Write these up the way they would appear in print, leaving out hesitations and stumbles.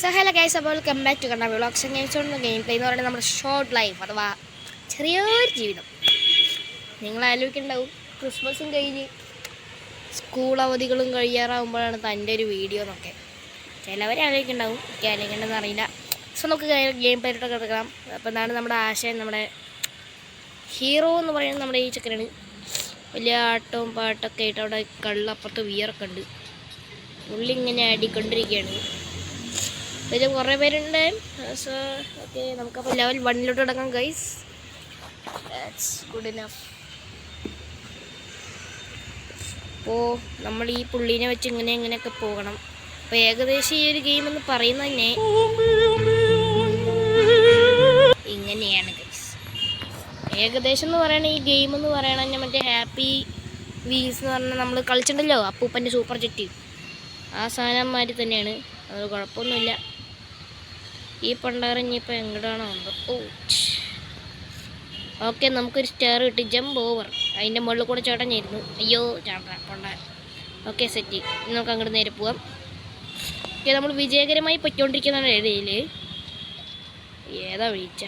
So hello guys, അപ്പോൾ welcome back to Kanna vlogs. Game play എന്ന് പറയുന്നത് നമ്മുടെ ഷോർട്ട് ലൈഫ് അഥവാ ചെറിയൊരു ജീവിതം. നിങ്ങൾ ആലോചിക്കുന്നുണ്ടാവും, ക്രിസ്മസും കഴിഞ്ഞ് സ്കൂൾ അവധികളും കഴിയാറാകുമ്പോഴാണ് തൻ്റെ ഒരു വീഡിയോ എന്നൊക്കെ ചിലവരെ ആലോചിക്കുന്നുണ്ടാവും. എനിക്ക് ആലോചിക്കേണ്ടതെന്ന് അറിയില്ല. സോ നമുക്ക് ഗെയിം പ്ലേയിലോട്ട് കിടക്കാം. അപ്പോൾ എന്താണ് നമ്മുടെ ആശയം, നമ്മുടെ ഹീറോ എന്ന് പറയുന്നത് നമ്മുടെ ഈ ചക്കരാണ്. വലിയ ആട്ടവും പാട്ടൊക്കെ ആയിട്ട് അവിടെ കള്ളപ്പുറത്ത് വിയറൊക്കെ ഉണ്ട്. പുള്ളി ഇങ്ങനെ ആടിക്കൊണ്ടിരിക്കുകയാണ്. ഇതിൽ കുറേ പേരുണ്ട്. സോ ഓക്കെ, നമുക്കപ്പോൾ ലെവൽ 1 തുടങ്ങാം ഗൈസ്. That's good enough. അപ്പോൾ നമ്മൾ ഈ പുള്ളീനെ വെച്ച് ഇങ്ങനെയൊക്കെ പോകണം. അപ്പോൾ ഏകദേശം ഈ ഒരു ഗെയിം എന്ന് പറയുന്നത് തന്നെ ഇങ്ങനെയാണ് ഗൈസ്. ഏകദേശം എന്ന് പറയണ ഈ ഗെയിം എന്ന് പറയണ തന്നെ മറ്റേ ഹാപ്പി വീൽസ് എന്ന് പറഞ്ഞാൽ നമ്മൾ കളിച്ചിട്ടുണ്ടല്ലോ, അപ്പൂപ്പൻ്റെ സൂപ്പർ ജെറ്റ്, ആ സാധനന്മാർ തന്നെയാണ്. അത് കുഴപ്പമൊന്നുമില്ല. ഈ പണ്ടാറിഞ്ഞിപ്പോൾ എങ്ങോട്ടാണോ ഓക്കെ, നമുക്കൊരു സ്റ്റാർ കിട്ടി. Jump over. അതിൻ്റെ മുകളിൽ കൂടെ ചേട്ടഞ്ഞായിരുന്നു. അയ്യോ ചേട്ടാ കൊണ്ട. Okay set. നമുക്ക് അങ്ങോട്ട് നേരെ പോവാം. ഓക്കെ, നമ്മൾ വിജയകരമായി പൊയ്ക്കൊണ്ടിരിക്കുന്ന ഇടയിൽ ഏതാ വിളിച്ച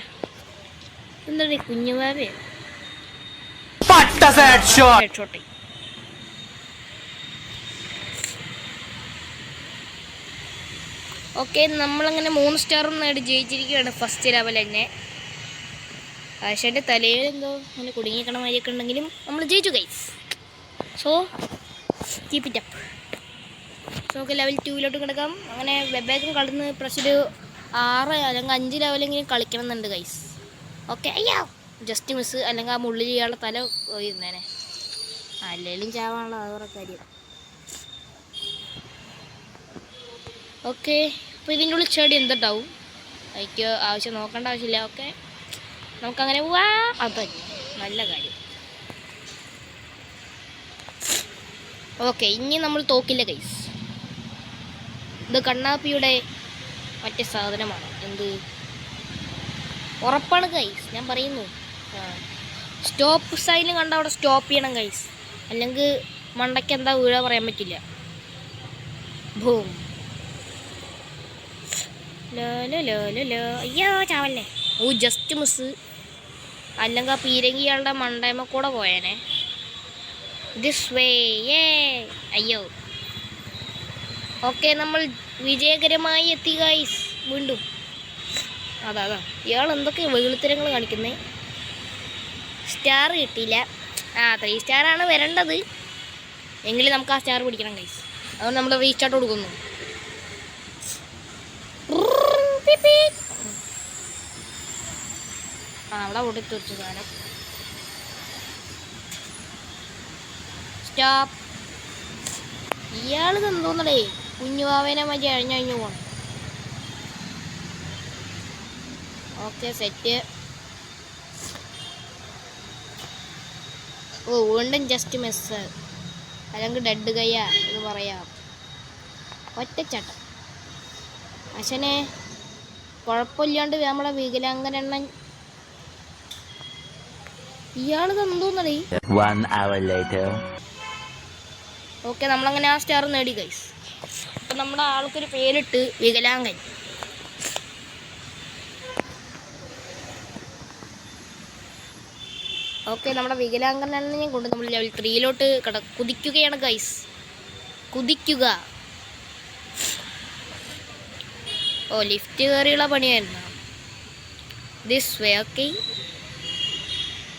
എന്താണ് കുഞ്ഞുവാവേ ഷോട്ടെ. ഓക്കെ, നമ്മളങ്ങനെ 3 സ്റ്റാറും നേടി ജയിച്ചിരിക്കുകയാണ് ഫസ്റ്റ് ലെവൽ തന്നെ. പക്ഷേ എൻ്റെ തലയിൽ എന്തോ അങ്ങനെ കുടുങ്ങിക്കണ മാതിരിയൊക്കെ ഉണ്ടെങ്കിലും നമ്മൾ ജയിച്ചു guys. So keep it up. So നമുക്ക് ലെവൽ 2 കിടക്കാം. അങ്ങനെ വെബേക്കും കളന്ന് പ്രസ് ഒരു 6 അല്ലെങ്കിൽ 5 ലെവലെങ്കിലും കളിക്കണം എന്നുണ്ട് ഗൈസ്. ഓക്കെ, അയ്യോ ജസ്റ്റ് മിസ്. അല്ലെങ്കിൽ ആ മുള്ളിൽ ചെയ്യാനുള്ള തല പോയിരുന്നേനെ. അല്ലെങ്കിലും ചാവാനുള്ള വേറെ കാര്യം. ഓക്കെ, അപ്പോൾ ഇതിൻ്റെ ഉള്ളിൽ ചെടി എന്തുണ്ടാവും എനിക്ക് ആവശ്യം നോക്കേണ്ട ആവശ്യമില്ല. ഓക്കെ, നമുക്കങ്ങനെ പോവാ. അത് നല്ല കാര്യം. ഓക്കെ, ഇനി നമ്മൾ തോക്കില്ല ഗൈസ്. ഇത് കണ്ണാപ്പിയുടെ മറ്റേ സാധനമാണ്. എന്ത് ഉറപ്പാണ് ഗൈസ്, ഞാൻ പറയുന്നു. സ്റ്റോപ്പ് സൈൻ കണ്ട അവിടെ സ്റ്റോപ്പ് ചെയ്യണം ഗൈസ്, അല്ലെങ്കിൽ മണ്ടയ്ക്ക് എന്താ വീഴാൻ പറയാൻ പറ്റില്ല. ഭൂം. അയ്യോ ചാവല്ലേ. ഓ ജസ്റ്റ് മിസ്. അല്ലെങ്കിൽ ആ പീരങ്കിയാളുടെ മണ്ടയമ കൂടെ പോയേനെ. This way. അയ്യോ. ഓക്കെ, നമ്മൾ വിജയകരമായി എത്തി ഗൈസ്. വീണ്ടും അതാ ഇയാൾ എന്തൊക്കെ വെളുത്തരങ്ങൾ കാണിക്കുന്നേ. സ്റ്റാർ കിട്ടിയില്ല. 3 സ്റ്റാറാണ് വരേണ്ടത്. എങ്കിലും നമുക്ക് ആ സ്റ്റാർ പിടിക്കണം ഗൈസ്. അതുകൊണ്ട് നമ്മൾ റീസ്റ്റാർട്ട് കൊടുക്കുന്നു. അവിടെ ഓടിത്തുറച്ചു സാധനം. സ്റ്റോപ്പ്. ഇയാളിത് എന്തോന്നടേ കുഞ്ഞുവാവേനെ മതി അഴിഞ്ഞഴിഞ്ഞു പോണം. Okay set. ഓ വീണ്ടും ജസ്റ്റ് മിസ്, അല്ലെങ്കിൽ ഡെഡ് കയ്യാ എന്ന് പറയാം. ഒറ്റച്ചട്ടം. അച്ഛനെ കുഴപ്പമില്ലാണ്ട് നമ്മളെ വികലാംഗനെണ്ണൻ. ഇയാളിത് എന്തോന്നടേ. ഓക്കെ, നമ്മളങ്ങനെ ആ സ്റ്റാർ നേടി ഗൈസ്. അപ്പം നമ്മുടെ ആൾക്കൊരു പേരിട്ട് വികലാംഗൻ. ഓക്കെ, നമ്മുടെ വികലാംഗനെണ്ണനെ കൊണ്ട് നമ്മൾ ലെവൽ 3 കുതിക്കുകയാണ് ഗൈസ്. കുതിക്കുക. ഓ ലിഫ്റ്റ് കയറിയുള്ള പണിയായിരുന്നു. This way. ഓക്കെ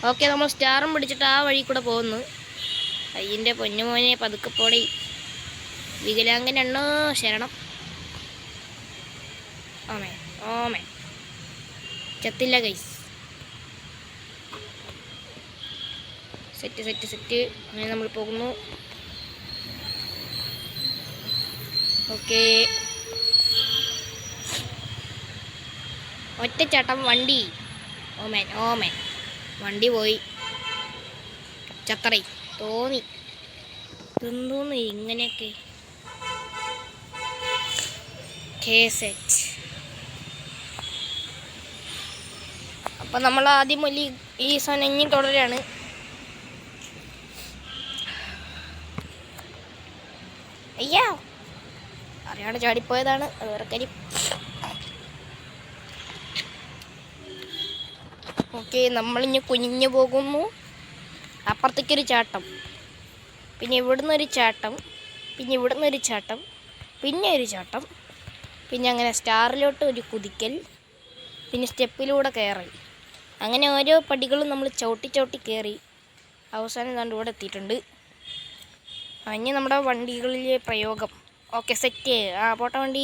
ഓക്കെ, നമ്മൾ സ്റ്റാറും പിടിച്ചിട്ട് ആ വഴി കൂടെ പോകുന്നു. അയ്യൻ്റെ പൊന്നുമോനെ പതുക്കെ പോടി. വികലാംഗനെണ്ണോ ശരണം. ഓമേ ഓമേ ചത്തില്ല ഗൈസ്. Set set set. അങ്ങനെ നമ്മൾ പോകുന്നു. ഓക്കെ, ഒറ്റച്ചാട്ടം വണ്ടി. ഓമേൻ ഓമേൻ. വണ്ടി പോയി. ചത്തറേ തോന്നി. എന്തോന്ന് ഇങ്ങനെയൊക്കെ. സെറ്റ്. അപ്പം നമ്മൾ ആദ്യം വലിയ ഈ സനഞ്ഞി തുടരാണ്. അയ്യോ അറിയാണ്ട് ചാടിപ്പോയതാണ്, അത് വേറെ കാര്യം. ഓക്കെ, നമ്മളിഞ്ഞ് കുനിഞ്ഞു പോകുന്നു. അപ്പുറത്തേക്കൊരു ചാട്ടം, പിന്നെ ഇവിടുന്ന് ഒരു ചാട്ടം, പിന്നെ ഇവിടുന്ന് ഒരു ചാട്ടം, പിന്നെ ഒരു ചാട്ടം, പിന്നെ അങ്ങനെ സ്റ്റാറിലോട്ട് ഒരു കുതിക്കൽ, പിന്നെ സ്റ്റെപ്പിലൂടെ കയറി. അങ്ങനെ ഓരോ പടികളും നമ്മൾ ചവിട്ടി ചവിട്ടി കയറി അവസാനം കണ്ട് ഇവിടെ എത്തിയിട്ടുണ്ട്. ഇനി നമ്മുടെ വണ്ടികളിലെ പ്രയോഗം. Okay, set. പോട്ട വണ്ടി.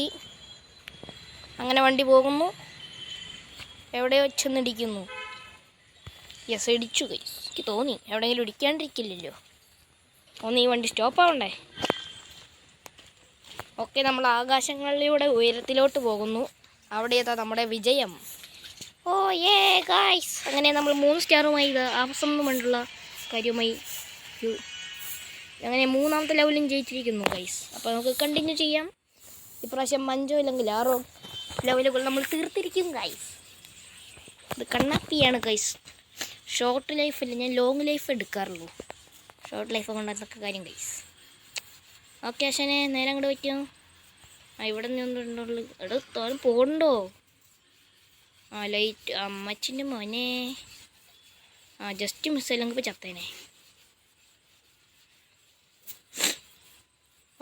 അങ്ങനെ വണ്ടി പോകുന്നു. എവിടെയോ ചെന്നിടിക്കുന്നു. യെസ്, ഇടിച്ചു. എനിക്ക് തോന്നി എവിടെയെങ്കിലും ഇടിക്കാണ്ടിരിക്കില്ലല്ലോ. ഒന്ന് ഈ വണ്ടി സ്റ്റോപ്പ് ആവണ്ടേ. ഓക്കെ, നമ്മൾ ആകാശങ്ങളിലൂടെ ഉയരത്തിലോട്ട് പോകുന്നു. അവിടെ ഏതാ നമ്മുടെ വിജയം. ഓ യേ ഗായ്സ്, അങ്ങനെ നമ്മൾ 3 സ്റ്റാറുമായി അവസാനം വേണ്ടുള്ള കാര്യമായി അങ്ങനെ 3ാമത്തെ ലെവലും ജയിച്ചിരിക്കുന്നു ഗൈസ്. അപ്പോൾ നമുക്ക് കണ്ടിന്യൂ ചെയ്യാം. ഇപ്രാവശ്യം 5 അല്ലെങ്കിൽ 6 ലെവലുകൾ നമ്മൾ തീർത്തിരിക്കും ഗൈസ്. ഇത് കണ്ണാപ്പിയാണ് ഗൈസ്. ഷോർട്ട് ലൈഫല്ല, ഞാൻ ലോങ് ലൈഫ് എടുക്കാറുള്ളൂ. ഷോർട്ട് ലൈഫ് കൊണ്ടൊക്കെ കാര്യം ഗൈസ്. ഓക്കെ അശ്വനെ, നേരെ അങ്ങോട്ട് പറ്റുമോ? ഇവിടെ നിന്നുള്ളൂ. തോന്നും പോകണ്ടോ? ലൈറ്റ് അമ്മച്ചിൻ്റെ മോനെ. ജസ്റ്റ് മിസ്സല്ലെങ്കിൽ ഇപ്പോൾ ചത്തേനെ.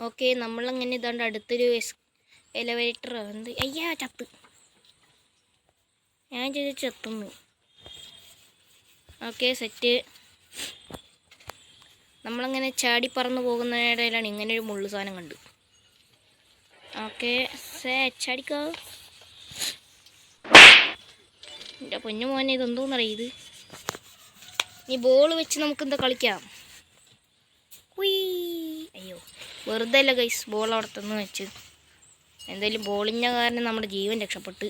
ഓക്കെ, നമ്മളങ്ങനെ ഇതാണ്ട് അടുത്തൊരു എലവേറ്റർ. എന്ത് അയ്യാ, ചത്ത്. ഞാൻ ചെയ്ത് ചത്തുന്നു. Okay, set. നമ്മളങ്ങനെ ചാടി പറന്ന് പോകുന്നതിനിടയിലാണ് ഇങ്ങനൊരു മുള്ളു സാധനം കണ്ട്. ഓക്കെ, ചാടിക്കോ. എൻ്റെ പൊന്നു മോനെ, ഇതെന്തോന്നറിയാം ഇത്. ഈ ബോൾ വെച്ച് നമുക്കെന്താ കളിക്കാം. അയ്യോ, വെറുതെ അല്ല ഗൈസ് ബോൾ അവിടെ തന്നു വെച്ച്. എന്തായാലും ബോളിൻ്റെ കാരണം നമ്മുടെ ജീവൻ രക്ഷപ്പെട്ട്.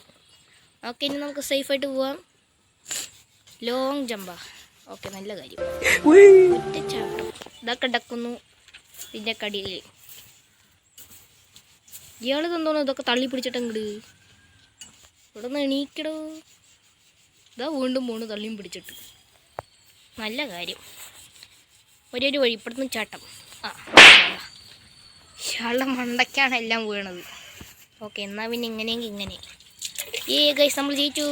ഓക്കെ, ഇനി നമുക്ക് സേഫായിട്ട് പോവാം. ലോങ് ജമ്പാ. ഓക്കെ, നല്ല കാര്യം. ഒറ്റച്ചാട്ടം ഇതൊക്കെ ഡക്കുന്നു. പിന്നെ കടിയിൽ ഇയാൾ തന്നോളൂ. ഇതൊക്കെ തള്ളി പിടിച്ചിട്ടെങ്കിട് ഇവിടെ നിന്ന് എണീക്കടോ. ഇതാ വീണ്ടും പോണ് തള്ളിയും പിടിച്ചിട്ട്. നല്ല കാര്യം. ഒരേ വഴി ഇപ്പുറത്തുനിന്ന് ചാട്ടം. ഇയാളുടെ മണ്ടയ്ക്കാണ് എല്ലാം വീണത്. ഓക്കെ, എന്നാൽ പിന്നെ ഇങ്ങനെയെങ്കിൽ ഇങ്ങനെ. ഗൈസ്, നമ്മൾ ജയിച്ചു.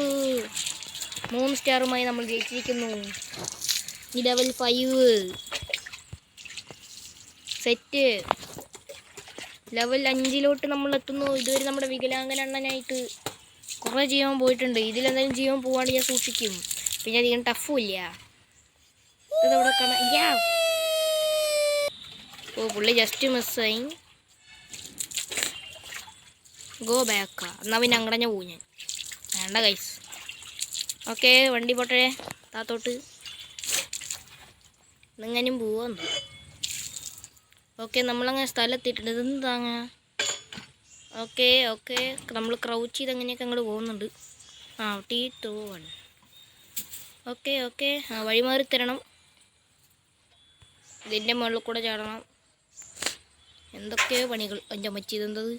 3 സ്റ്റാറുമായി നമ്മൾ ജയിച്ചിരിക്കുന്നു. ഈ ലെവൽ 5 സെറ്റ്. ലെവൽ 5 നമ്മൾ എത്തുന്നു. ഇതുവരെ നമ്മുടെ വികലാംഗന അണ്ണനായിട്ട് കുറേ ജീവൻ പോയിട്ടുണ്ട്. ഇതിലെന്തായാലും ജീവൻ പോവാണ്ട് ഞാൻ സൂക്ഷിക്കും. പിന്നെ അധികം ടഫും ഇല്ല. ഇതവിടെ കാണാം. ഓ, പുള്ളി ജസ്റ്റ് മിസ്സായി. ഗോ ബാക്കാ. എന്നാൽ പിന്നെ അങ്ങടഞ്ഞ പോവും ഞാൻ. വേണ്ട ഗൈസ്. ഓക്കെ, വണ്ടി പോട്ടെ താത്തോട്ട്. ഇന്നെങ്ങനെയും പോവാന്ന്. ഓക്കെ, നമ്മളങ്ങനെ സ്ഥലത്തിട്ടുണ്ട്. ഇതൊന്നും താങ്ങ. ഓക്കെ, നമ്മൾ ക്രൗച്ച് ചെയ്ത് അങ്ങനെയൊക്കെ അങ്ങോട്ട് പോകുന്നുണ്ട്. T21. ഓക്കെ, വഴിമാറി തരണം. ഇതിൻ്റെ മുകളിൽ കൂടെ ചാടണം. എന്തൊക്കെയോ പണികൾ എൻ്റെ അമ്മച്ചി ഇതെന്തത്.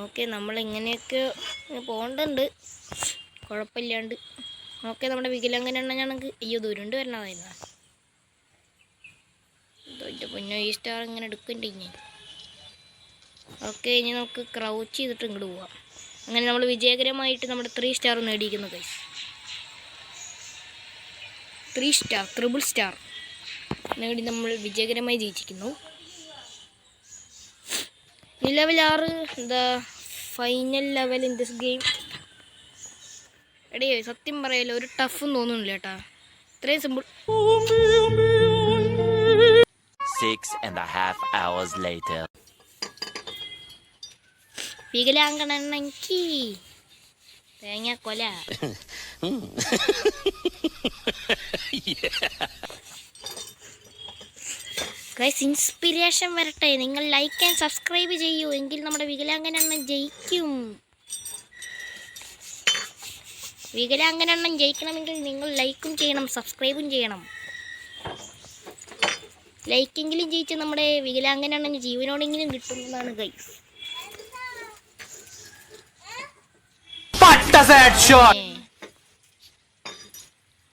ഓക്കെ, നമ്മളിങ്ങനെയൊക്കെ പോകണ്ടുണ്ട്, കുഴപ്പമില്ലാണ്ട്. ഓക്കെ, നമ്മുടെ വികലാംഗന എണ്ണഞ്ഞാണെങ്കിൽ അയ്യോ ദൂരണ്ട് വരണമായിരുന്നു. എൻ്റെ പൊന്നോ, ഈ സ്റ്റാർ ഇങ്ങനെ എടുക്കണ്ടിങ്ങനെ. ഓക്കെ, ഇനി നമുക്ക് ക്രൗച്ച് ചെയ്തിട്ട് ഇങ്ങോട്ട് പോവാം. അങ്ങനെ നമ്മൾ വിജയകരമായിട്ട് നമ്മുടെ 3 സ്റ്റാർ നേടിയിരിക്കുന്നു ഗൈസ്. 3 സ്റ്റാർ, ട്രിപ്പിൾ സ്റ്റാർ നേടി നമ്മൾ വിജയകരമായി ജയിച്ചിരിക്കുന്നു. Level 6 the final level in this game. എടേ, സത്യം പറയല്ലോ, ഒരു ടഫും തോന്നുന്നില്ല കേട്ടാ. ഇത്രയും സിമ്പിൾ. 6.5 hours later. വികലാംഗനെനിക്ക് തേങ്ങ കൊല. ഗൈസ്, ഇൻസ്പിരേഷൻ വരട്ടെ. നിങ്ങൾ ലൈക്ക് ആൻഡ് സബ്സ്ക്രൈബ് ചെയ്യൂ, എങ്കിൽ നമ്മുടെ വികലാംഗനെണ്ണം ജയിക്കും. വികലാംഗനെണ്ണം ജയിക്കണമെങ്കിൽ നിങ്ങൾ ലൈക്കും ചെയ്യണം, സബ്സ്ക്രൈബും ചെയ്യണം. ലൈക്കെങ്കിലും ജയിച്ച് നമ്മുടെ വികലാംഗനെണ്ണം ജീവനോടെങ്കിലും കിട്ടുന്നതാണ് ഗൈസ്.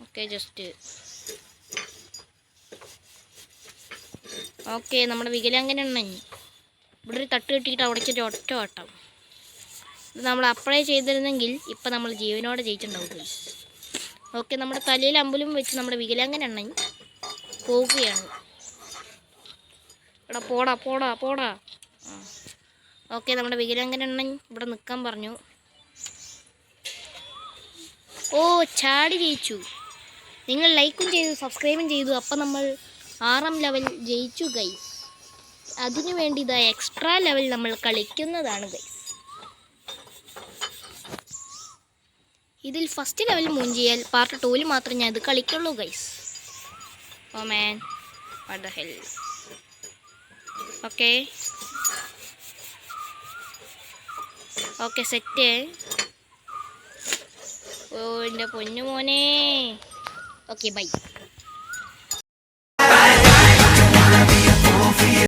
ഓക്കെ, ഓക്കെ, നമ്മുടെ വികലാംഗനെണ്ണം ഇവിടെ ഒരു തട്ട് കെട്ടിയിട്ട് അവിടേക്കൊരു ഒറ്റ ഓട്ടം. ഇത് നമ്മൾ അപ്ലൈ ചെയ്തിരുന്നെങ്കിൽ ഇപ്പം നമ്മൾ ജീവനോടെ ജയിച്ചിട്ടുണ്ടാവും ഗൈസ്. ഓക്കെ, നമ്മുടെ തലയിൽ അമ്പലം വെച്ച് നമ്മുടെ വികലാംഗൻ അണ്ണൻ പോവുകയാണ്. എടാ പോടാ പോടാ പോടാ. ഓക്കെ, നമ്മുടെ വികലാംഗൻ അണ്ണൻ ഇവിടെ നിൽക്കാൻ പറഞ്ഞു. ഓ, ചാടി ജയിച്ചു. നിങ്ങൾ ലൈക്കും ചെയ്തു, സബ്സ്ക്രൈബും ചെയ്തു. അപ്പം നമ്മൾ 6ാം ലെവൽ ജയിച്ചു ഗൈസ്. അതിനു വേണ്ടി ഇതാ എക്സ്ട്രാ ലെവൽ നമ്മൾ കളിക്കുന്നതാണ് ഗൈസ്. ഇതിൽ ഫസ്റ്റ് ലെവൽ മൂഞ്ചിയാൽ പാർട്ട് 2 മാത്രമേ ഞാൻ ഇത് കളിക്കുള്ളൂ guys. Oh man, what the hell. Okay okay, set. ഓ എൻ്റെ പൊന്നു മോനെ. Okay by.